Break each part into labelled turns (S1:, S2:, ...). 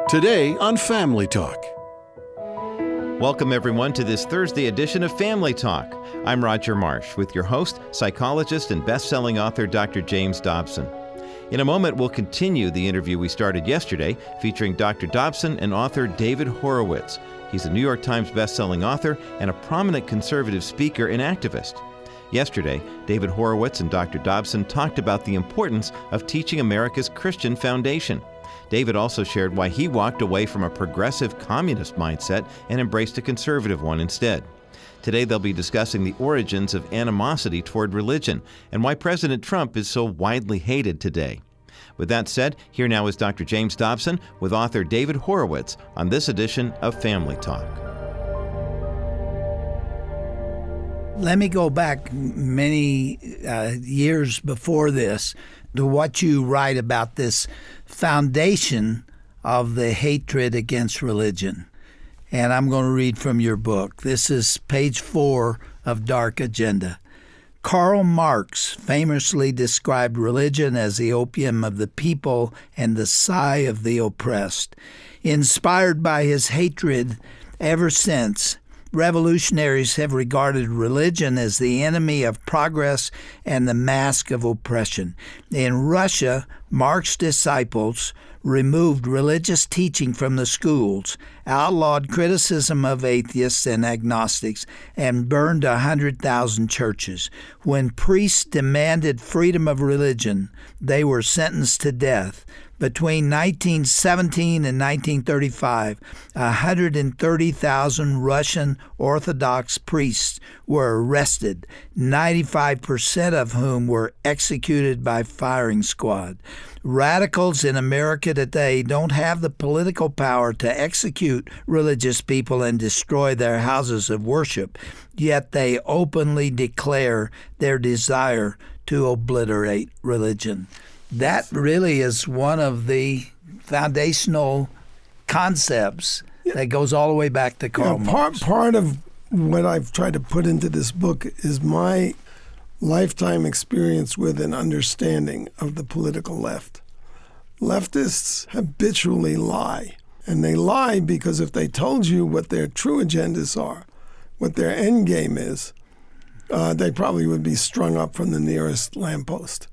S1: Today on Family Talk.
S2: Welcome, everyone, to this Thursday edition of Family Talk. I'm Roger Marsh with your host, psychologist and best-selling author Dr. James Dobson. In a moment, we'll continue the interview we started yesterday featuring Dr. Dobson and author David Horowitz. He's a New York Times best-selling author and a prominent conservative speaker and activist. Yesterday, David Horowitz and Dr. Dobson talked about the importance of teaching America's Christian foundation. David also shared why he walked away from a progressive communist mindset and embraced a conservative one instead. Today, they'll be discussing the origins of animosity toward religion and why President Trump is so widely hated today. With that said, here now is Dr. James Dobson with author David Horowitz on this edition of Family Talk.
S3: Let me go back many years before this to what you write about this foundation of the hatred against religion. And I'm going to read from your book. This is page 4 of Dark Agenda. Karl Marx famously described religion as the opium of the people and the sigh of the oppressed. Inspired by his hatred ever since, revolutionaries have regarded religion as the enemy of progress and the mask of oppression. In Russia, Marx's disciples removed religious teaching from the schools, outlawed criticism of atheists and agnostics, and burned 100,000 churches. When priests demanded freedom of religion, they were sentenced to death. Between 1917 and 1935, 130,000 Russian Orthodox priests were arrested, 95% of whom were executed by firing squad. Radicals in America today don't have the political power to execute religious people and destroy their houses of worship, yet they openly declare their desire to obliterate religion. That really is one of the foundational concepts that goes all the way back to Karl Marx.
S4: Part of what I've tried to put into this book is my lifetime experience with an understanding of the political left. Leftists habitually lie, and they lie because if they told you what their true agendas are, what their end game is, they probably would be strung up from the nearest lamppost.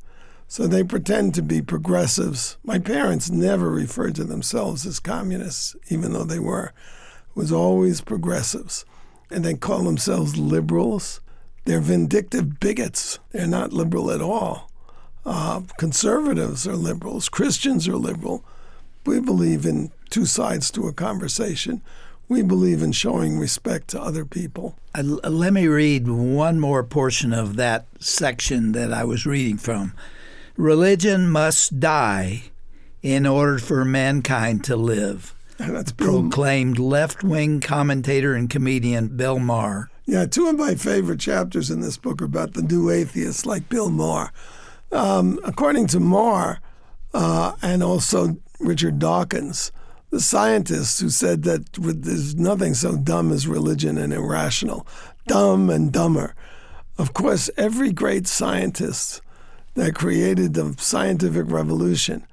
S4: So they pretend to be progressives. My parents never referred to themselves as communists, even though they were. It was always progressives. And they call themselves liberals. They're vindictive bigots. They're not liberal at all. Conservatives are liberals. Christians are liberal. We believe in two sides to a conversation. We believe in showing respect to other people.
S3: Let me read one more portion of that section that I was reading from. Religion must die in order for mankind to live, proclaimed left-wing commentator and comedian Bill Maher.
S4: Yeah, two of my favorite chapters in this book are about the new atheists like Bill Maher. According to Maher and also Richard Dawkins, the scientists who said that there's nothing so dumb as religion and irrational, dumb and dumber. Of course, every great scientist that created the scientific revolution,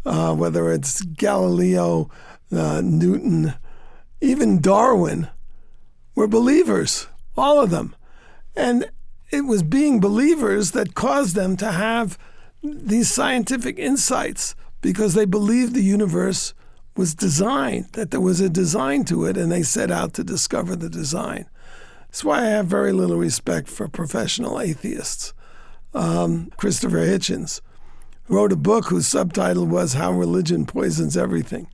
S4: whether it's Galileo, Newton, even Darwin, were believers, all of them. And it was being believers that caused them to have these scientific insights because they believed the universe was designed, that there was a design to it, and they set out to discover the design. That's why I have very little respect for professional atheists. Christopher Hitchens wrote a book whose subtitle was How Religion Poisons Everything.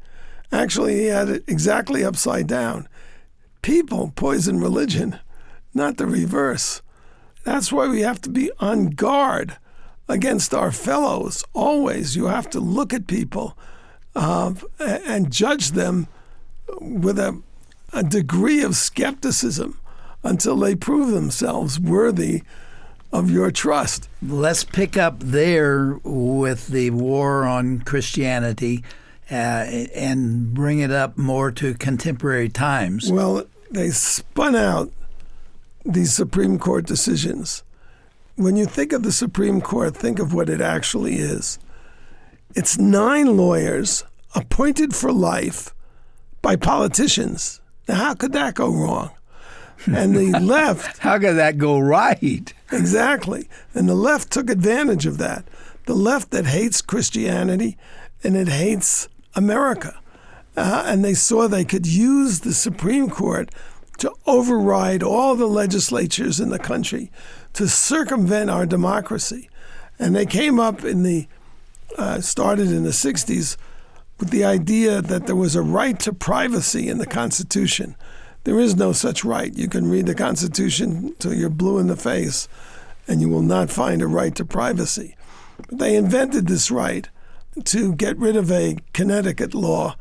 S4: Actually, he had it exactly upside down. People poison religion, not the reverse. That's why we have to be on guard against our fellows. Always, you have to look at people and judge them with a degree of skepticism until they prove themselves worthy of your trust.
S3: Let's pick up there with the war on Christianity and bring it up more to contemporary times.
S4: Well, they spun out these Supreme Court decisions. When you think of the Supreme Court, think of what it actually is. It's 9 lawyers appointed for life by politicians. Now, how could that go wrong? And the left...
S3: How could that go right?
S4: Exactly. And the left took advantage of that. The left that hates Christianity and it hates America. And they saw they could use the Supreme Court to override all the legislatures in the country, to circumvent our democracy. And they came up started in the 60s with the idea that there was a right to privacy in the Constitution. There is no such right. You can read the Constitution till you're blue in the face, and you will not find a right to privacy. But they invented this right to get rid of a Connecticut law,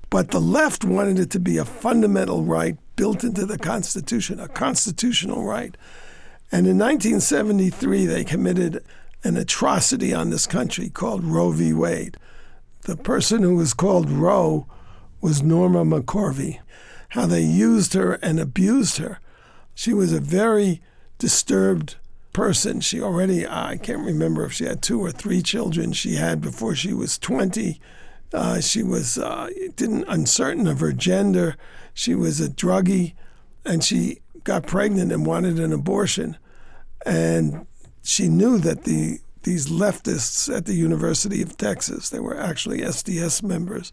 S4: but the left wanted it to be a fundamental right built into the Constitution, a constitutional right. And in 1973, they committed an atrocity on this country called Roe v. Wade. The person who was called Roe was Norma McCorvey. How they used her and abused her. She was a very disturbed person. She already, I can't remember if she had 2 or 3 children she had before she was 20. She was uncertain of her gender. She was a druggie, and she got pregnant and wanted an abortion. And she knew that these leftists at the University of Texas, they were actually SDS members,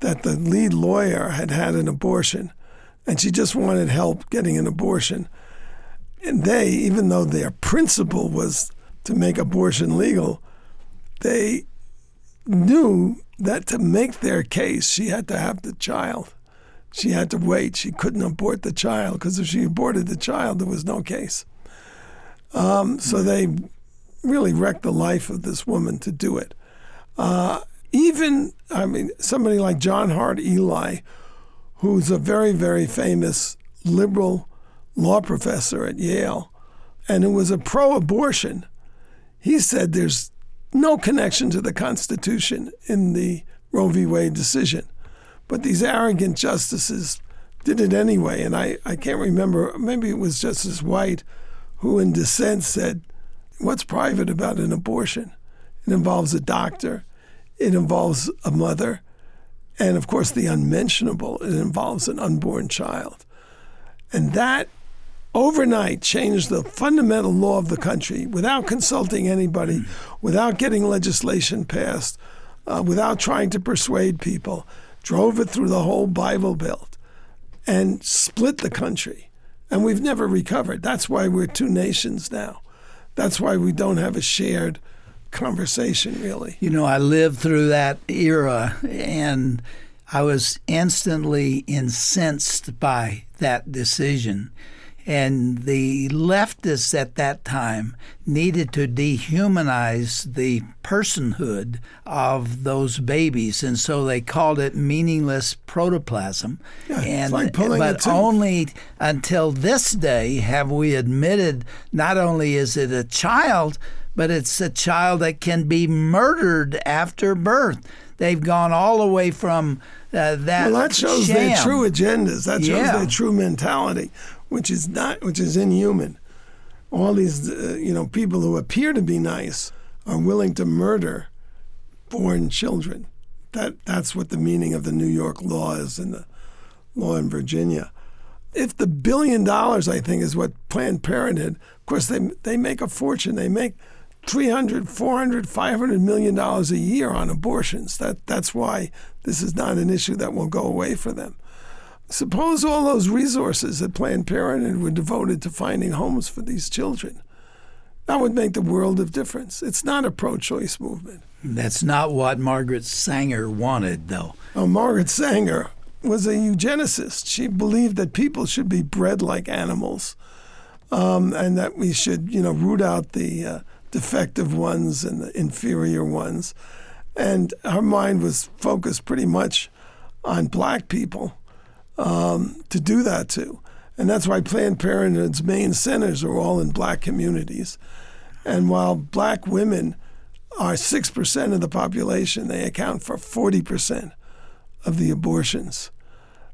S4: that the lead lawyer had an abortion, and she just wanted help getting an abortion. And they, even though their principle was to make abortion legal, they knew that to make their case, she had to have the child. She had to wait. She couldn't abort the child, because if she aborted the child, there was no case. So they really wrecked the life of this woman to do it. Somebody like John Hart Ely, who's a very, very famous liberal law professor at Yale, and who was a pro-abortion, he said there's no connection to the Constitution in the Roe v. Wade decision. But these arrogant justices did it anyway, and I can't remember, maybe it was Justice White, who in dissent said, what's private about an abortion? It involves a doctor, it involves a mother, and of course the unmentionable, it involves an unborn child. And that overnight changed the fundamental law of the country without consulting anybody, without getting legislation passed, without trying to persuade people, drove it through the whole Bible Belt and split the country. And we've never recovered. That's why we're 2 nations now. That's why we don't have a shared conversation, really.
S3: You know, I lived through that era, and I was instantly incensed by that decision. And the leftists at that time needed to dehumanize the personhood of those babies, and so they called it meaningless protoplasm.
S4: Yeah, it's like pulling a tooth.
S3: Only until this day have we admitted not only is it a child, but it's a child that can be murdered after birth. They've gone all the way from that. Well,
S4: that shows
S3: sham.
S4: Their true agendas. That shows their true mentality, which is inhuman. All these, people who appear to be nice are willing to murder born children. That's what the meaning of the New York law is and the law in Virginia. If the $1 billion, I think, is what Planned Parenthood, of course, they make a fortune. They make $300, $400, $500 million a year on abortions. That's why this is not an issue that will go away for them. Suppose all those resources at Planned Parenthood were devoted to finding homes for these children. That would make the world of difference. It's not a pro-choice movement.
S3: That's not what Margaret Sanger wanted, though.
S4: Oh, Margaret Sanger was a eugenicist. She believed that people should be bred like animals, and that we should, root out the defective ones and the inferior ones. And her mind was focused pretty much on black people to do that to. And that's why Planned Parenthood's main centers are all in black communities. And while black women are 6% of the population, they account for 40% of the abortions.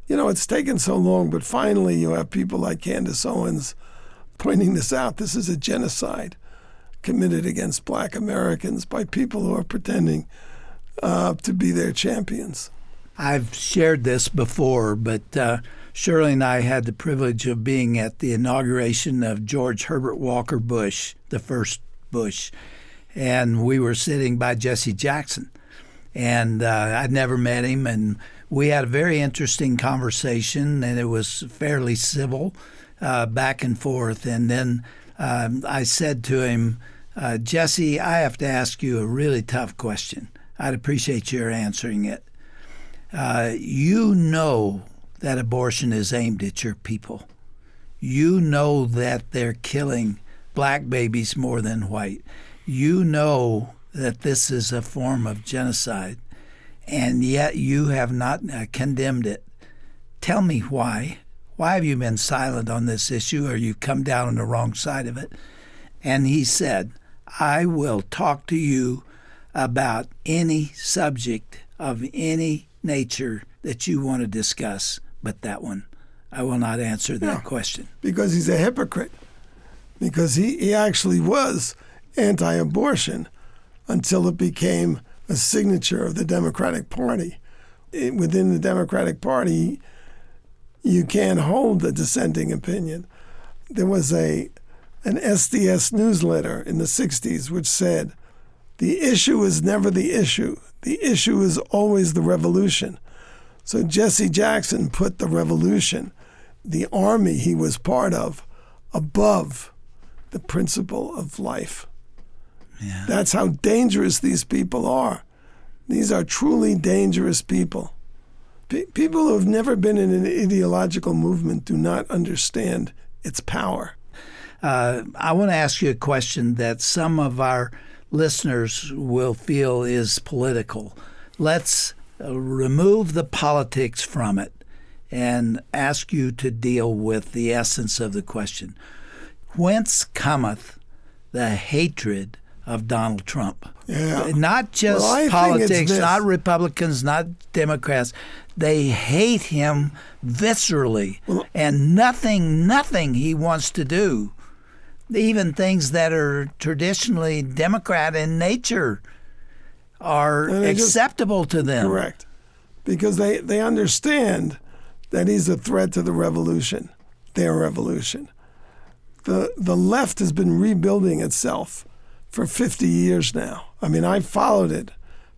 S4: It's taken so long, but finally you have people like Candace Owens pointing this out. This is a genocide committed against black Americans by people who are pretending to be their champions.
S3: I've shared this before, but Shirley and I had the privilege of being at the inauguration of George Herbert Walker Bush, the first Bush, and we were sitting by Jesse Jackson. And I'd never met him, and we had a very interesting conversation, and it was fairly civil, back and forth. And then I said to him, Jesse, I have to ask you a really tough question. I'd appreciate your answering it. You know that abortion is aimed at your people. You know that they're killing black babies more than white. You know that this is a form of genocide, and yet you have not condemned it. Tell me why. Why have you been silent on this issue, or you've come down on the wrong side of it? And he said, I will talk to you about any subject of any nature that you want to discuss, but that one, I will not answer that question.
S4: Because he's a hypocrite. Because he actually was anti-abortion until it became a signature of the Democratic Party. Within the Democratic Party, you can't hold a dissenting opinion. There was an SDS newsletter in the 60s which said, the issue is never the issue. The issue is always the revolution. So Jesse Jackson put the revolution, the army he was part of, above the principle of life.
S3: Yeah.
S4: That's how dangerous these people are. These are truly dangerous people. People who have never been in an ideological movement do not understand its power.
S3: I want to ask you a question that some of our listeners will feel is political. Let's remove the politics from it and ask you to deal with the essence of the question. Whence cometh the hatred of Donald Trump?
S4: Yeah.
S3: Not just politics, not Republicans, not Democrats. They hate him viscerally, and nothing he wants to do, even things that are traditionally Democrat in nature, are acceptable to them.
S4: Correct. Because they understand that he's a threat to the revolution, their revolution. The left has been rebuilding itself for 50 years now. I mean, I followed it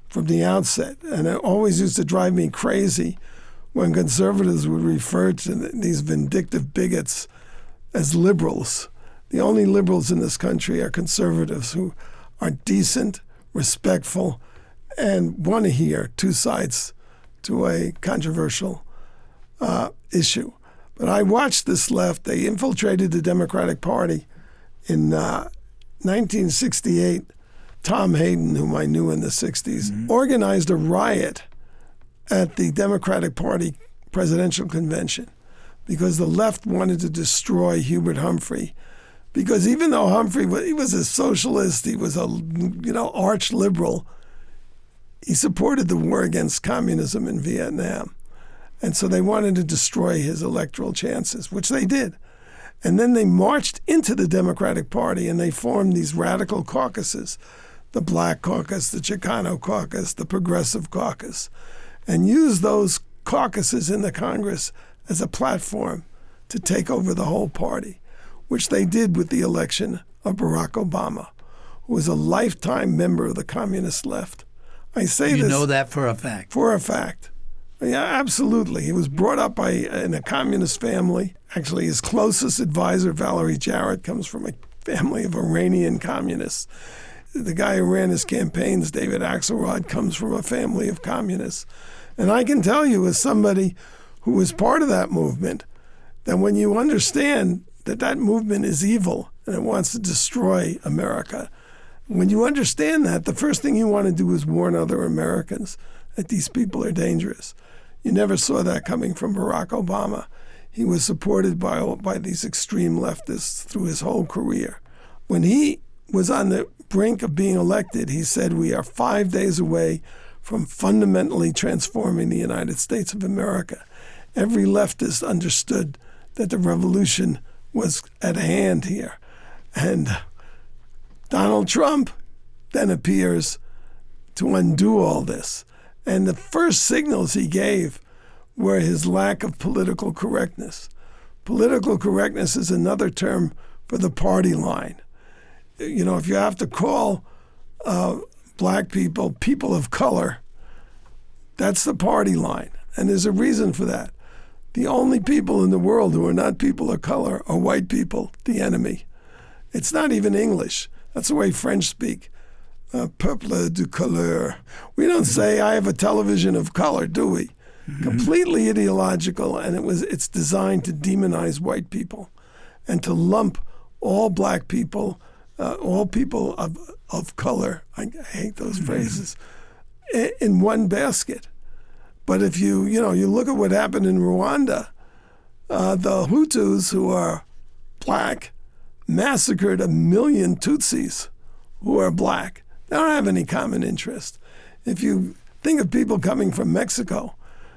S4: from the outset, and it always used to drive me crazy when conservatives would refer to these vindictive bigots as liberals. The only liberals in this country are conservatives who are decent, respectful, and want to hear two sides to a controversial issue. But I watched this left. They infiltrated the Democratic Party in 1968. Tom Hayden, whom I knew in the 60s, organized a riot at the Democratic Party presidential convention because the left wanted to destroy Hubert Humphrey. Because even though Humphrey he was a socialist, he was a arch liberal, he supported the war against communism in Vietnam. And so they wanted to destroy his electoral chances, which they did. And then they marched into the Democratic Party and they formed these radical caucuses, the Black Caucus, the Chicano Caucus, the Progressive Caucus, and used those caucuses in the Congress as a platform to take over the whole party, which they did with the election of Barack Obama, who was a lifetime member of the communist left. I say this.
S3: You know that for a fact.
S4: For a fact. Yeah, absolutely. He was brought up in a communist family. Actually, his closest advisor, Valerie Jarrett, comes from a family of Iranian communists. The guy who ran his campaigns, David Axelrod, comes from a family of communists. And I can tell you, as somebody who was part of that movement, that when you understand that that movement is evil and it wants to destroy America, when you understand that, the first thing you want to do is warn other Americans that these people are dangerous. You never saw that coming from Barack Obama. He was supported by these extreme leftists through his whole career. When he was on the brink of being elected, he said, we are 5 days away from fundamentally transforming the United States of America. Every leftist understood that the revolution was at hand here. And Donald Trump then appears to undo all this. And the first signals he gave were his lack of political correctness. Political correctness is another term for the party line. You know, if you have to call black people people of color, that's the party line. And there's a reason for that. The only people in the world who are not people of color are white people, the enemy. It's not even English. That's the way French speak. Peuple de couleur. We don't say, I have a television of color, do we? Mm-hmm. Completely ideological, and it's designed to demonize white people and to lump all black people, all people of color, I hate those phrases, in one basket. But if you look at what happened in Rwanda, the Hutus, who are black, massacred 1 million Tutsis who are black. They don't have any common interest. If you think of people coming from Mexico,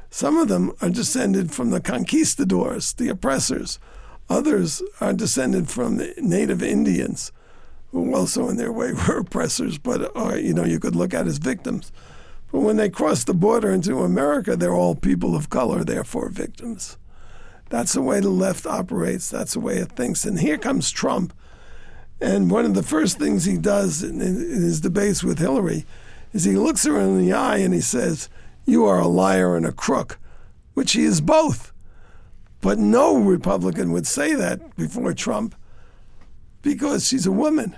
S4: some of them are descended from the conquistadors, the oppressors. Others are descended from the native Indians, who also in their way were oppressors, but you could look at as victims. But when they cross the border into America, they're all people of color, therefore victims. That's the way the left operates. That's the way it thinks. And here comes Trump. And one of the first things he does in his debates with Hillary is he looks her in the eye and he says, "You are a liar and a crook," which he is both. But no Republican would say that before Trump because she's a woman.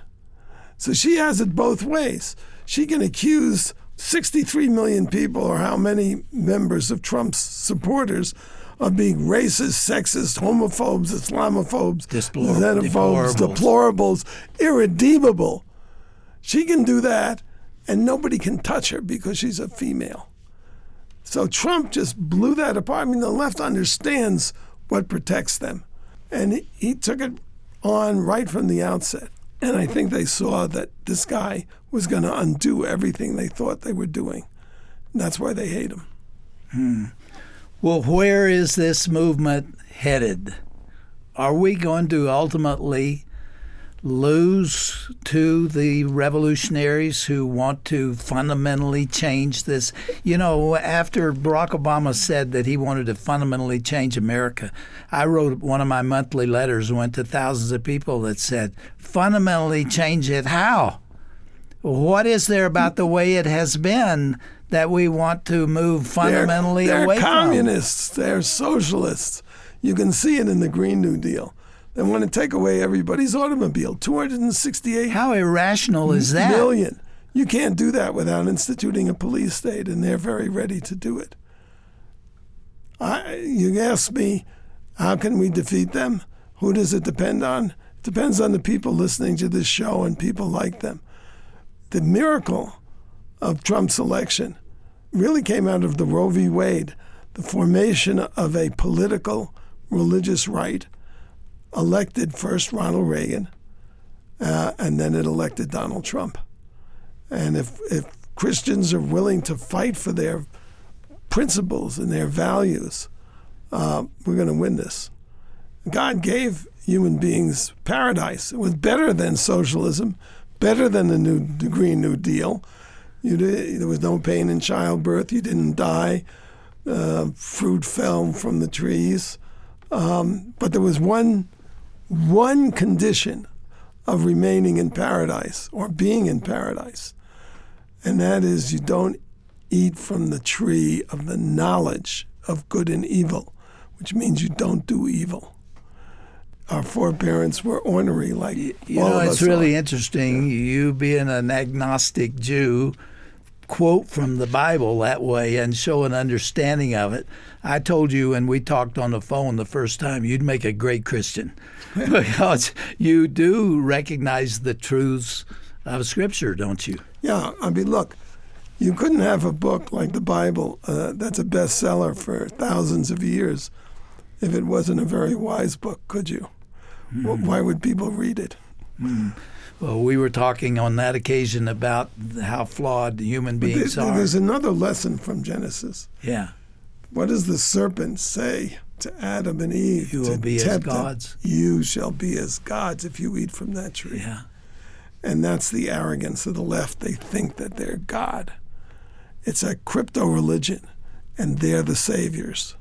S4: So she has it both ways. She can accuse 63 million people, or how many members of Trump's supporters, of being racist, sexist, homophobes, Islamophobes, xenophobes, deplorables, irredeemable. She can do that, and nobody can touch her because she's a female. So Trump just blew that apart. I mean, the left understands what protects them. And he took it on right from the outset. And I think they saw that this guy was going to undo everything they thought they were doing. And that's why they hate him.
S3: Well, where is this movement headed? Are we going to ultimately lose to the revolutionaries who want to fundamentally change this? You know, after Barack Obama said that he wanted to fundamentally change America, I wrote one of my monthly letters, went to thousands of people that said, fundamentally change it how? What is there about the way it has been that we want to move fundamentally away from?
S4: They're communists. They're socialists. You can see it in the Green New Deal. They want to take away everybody's automobile. 268
S3: How irrational is that?
S4: million. You can't do that without instituting a police state, and they're very ready to do it. You ask me, how can we defeat them? Who does it depend on? It depends on the people listening to this show and people like them. The miracle of Trump's election really came out of the Roe v. Wade, the formation of a political, religious right, elected first Ronald Reagan, and then it elected Donald Trump. And if Christians are willing to fight for their principles and their values, we're going to win this. God gave human beings paradise. It was better than socialism, better than the Green New Deal. There was no pain in childbirth. You didn't die. Fruit fell from the trees. But there was one condition of remaining in paradise or being in paradise, and that is you don't eat from the tree of the knowledge of good and evil, which means you don't do evil. Our foreparents were ornery like all of us.
S3: You know, it's really interesting, you being an agnostic Jew, quote from the Bible that way and show an understanding of it. I told you when we talked on the phone the first time, you'd make a great Christian because you do recognize the truths of Scripture, don't you?
S4: Yeah, I mean, look, you couldn't have a book like the Bible that's a bestseller for thousands of years if it wasn't a very wise book, could you? Why would people read it?
S3: Well, we were talking on that occasion about how flawed human beings are.
S4: There's another lesson from Genesis.
S3: Yeah.
S4: What does the serpent say to Adam and Eve?
S3: You will be as gods.
S4: You shall be as gods if you eat from that tree.
S3: Yeah.
S4: And that's the arrogance of the left. They think that they're God. It's a crypto-religion, and they're the saviors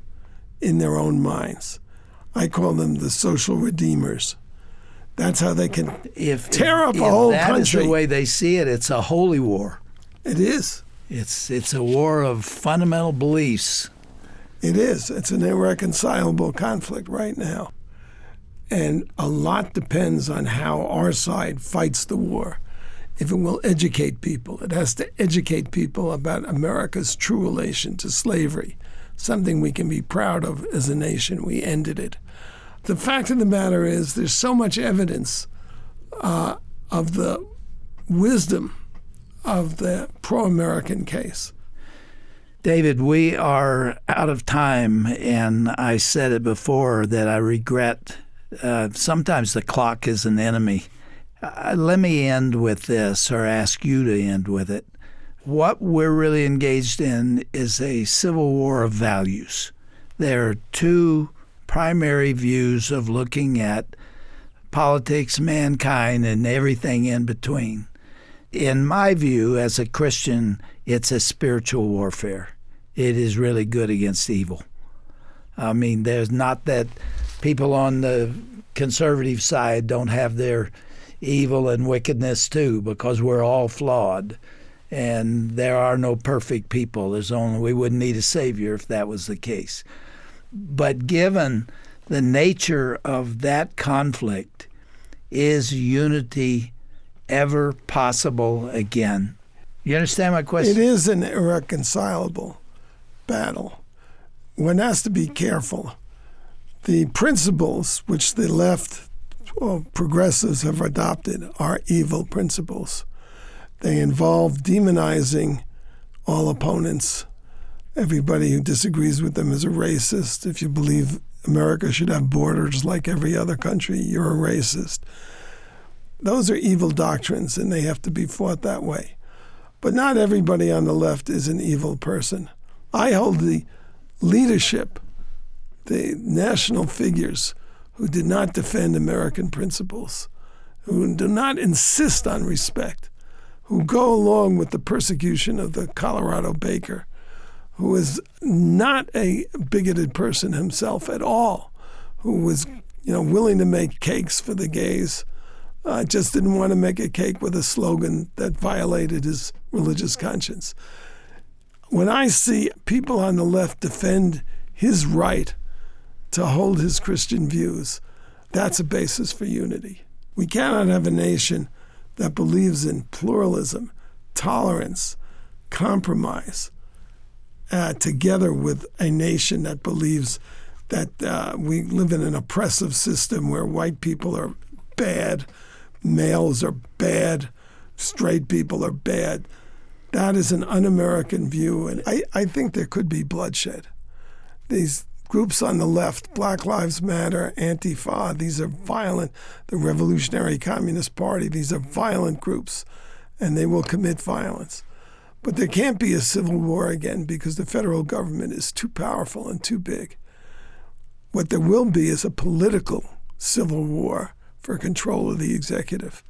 S4: in their own minds. I call them the social redeemers. That's how they can tear up a whole country.
S3: That is the way they see it. It's a holy war.
S4: It is.
S3: It's a war of fundamental beliefs.
S4: It is. It's an irreconcilable conflict right now. And a lot depends on how our side fights the war. If it will educate people, it has to educate people about America's true relation to slavery, something we can be proud of as a nation. We ended it. The fact of the matter is there's so much evidence of the wisdom of the pro-American case.
S3: David, we are out of time, and I said it before that I regret sometimes the clock is an enemy. Let me end with this, or ask you to end with it. What we're really engaged in is a civil war of values. There are two primary views of looking at politics, mankind, and everything in between. In my view, as a Christian, it's a spiritual warfare. It is really good against evil. I mean, there's not that people on the conservative side don't have their evil and wickedness too, because we're all flawed. And there are no perfect people. We wouldn't need a savior if that was the case. But given the nature of that conflict, is unity ever possible again? You understand my question?
S4: It is an irreconcilable battle. One has to be careful. The principles which the left or progressives have adopted are evil principles. They involve demonizing all opponents. Everybody who disagrees with them is a racist. If you believe America should have borders like every other country, you're a racist. Those are evil doctrines, and they have to be fought that way. But not everybody on the left is an evil person. I hold the leadership, the national figures who did not defend American principles, who do not insist on respect, who go along with the persecution of the Colorado baker, who is not a bigoted person himself at all, who was, willing to make cakes for the gays, just didn't want to make a cake with a slogan that violated his religious conscience. When I see people on the left defend his right to hold his Christian views, that's a basis for unity. We cannot have a nation that believes in pluralism, tolerance, compromise, together with a nation that believes that we live in an oppressive system where white people are bad, males are bad, straight people are bad. That is an un-American view, and I think there could be bloodshed. These groups on the left, Black Lives Matter, Antifa, these are violent. The Revolutionary Communist Party, these are violent groups, and they will commit violence. But there can't be a civil war again because the federal government is too powerful and too big. What there will be is a political civil war for control of the executive,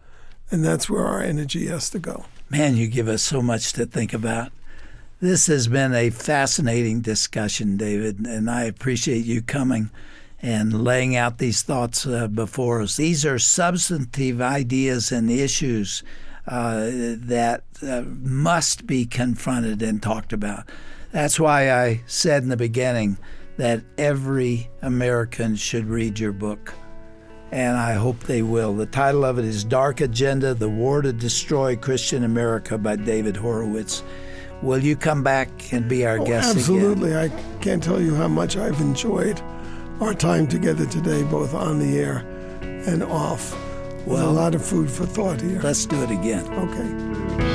S4: and that's where our energy has to go.
S3: Man, you give us so much to think about. This has been a fascinating discussion, David, and I appreciate you coming and laying out these thoughts before us. These are substantive ideas and issues that must be confronted and talked about. That's why I said in the beginning that every American should read your book, and I hope they will. The title of it is Dark Agenda, The War to Destroy Christian America by David Horowitz. Will you come back and be our guest
S4: absolutely.
S3: again?
S4: I can't tell you how much I've enjoyed our time together today, both on the air and off. Well, a lot of food for thought here.
S3: Let's do it again.
S4: Okay.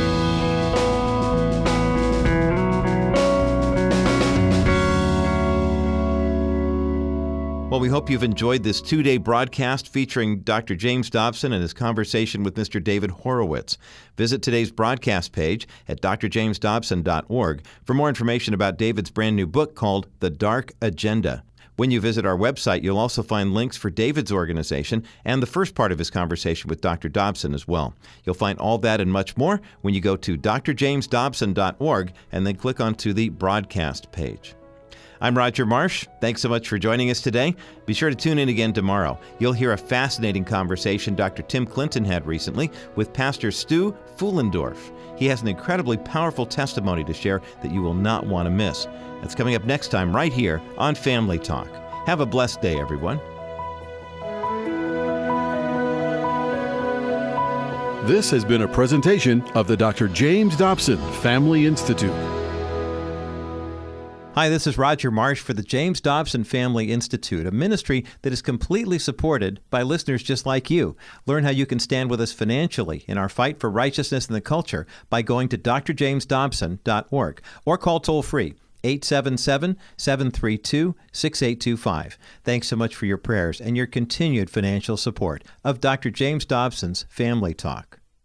S2: Well, we hope you've enjoyed this 2-day broadcast featuring Dr. James Dobson and his conversation with Mr. David Horowitz. Visit today's broadcast page at drjamesdobson.org for more information about David's brand new book called The Dark Agenda. When you visit our website, you'll also find links for David's organization and the first part of his conversation with Dr. Dobson as well. You'll find all that and much more when you go to drjamesdobson.org and then click onto the broadcast page. I'm Roger Marsh. Thanks so much for joining us today. Be sure to tune in again tomorrow. You'll hear a fascinating conversation Dr. Tim Clinton had recently with Pastor Stu Fuhlendorf. He has an incredibly powerful testimony to share that you will not want to miss. That's coming up next time right here on Family Talk. Have a blessed day, everyone.
S1: This has been a presentation of the Dr. James Dobson Family Institute.
S2: Hi, this is Roger Marsh for the James Dobson Family Institute, a ministry that is completely supported by listeners just like you. Learn how you can stand with us financially in our fight for righteousness in the culture by going to drjamesdobson.org or call toll-free 877-732-6825. Thanks so much for your prayers and your continued financial support of Dr. James Dobson's Family Talk.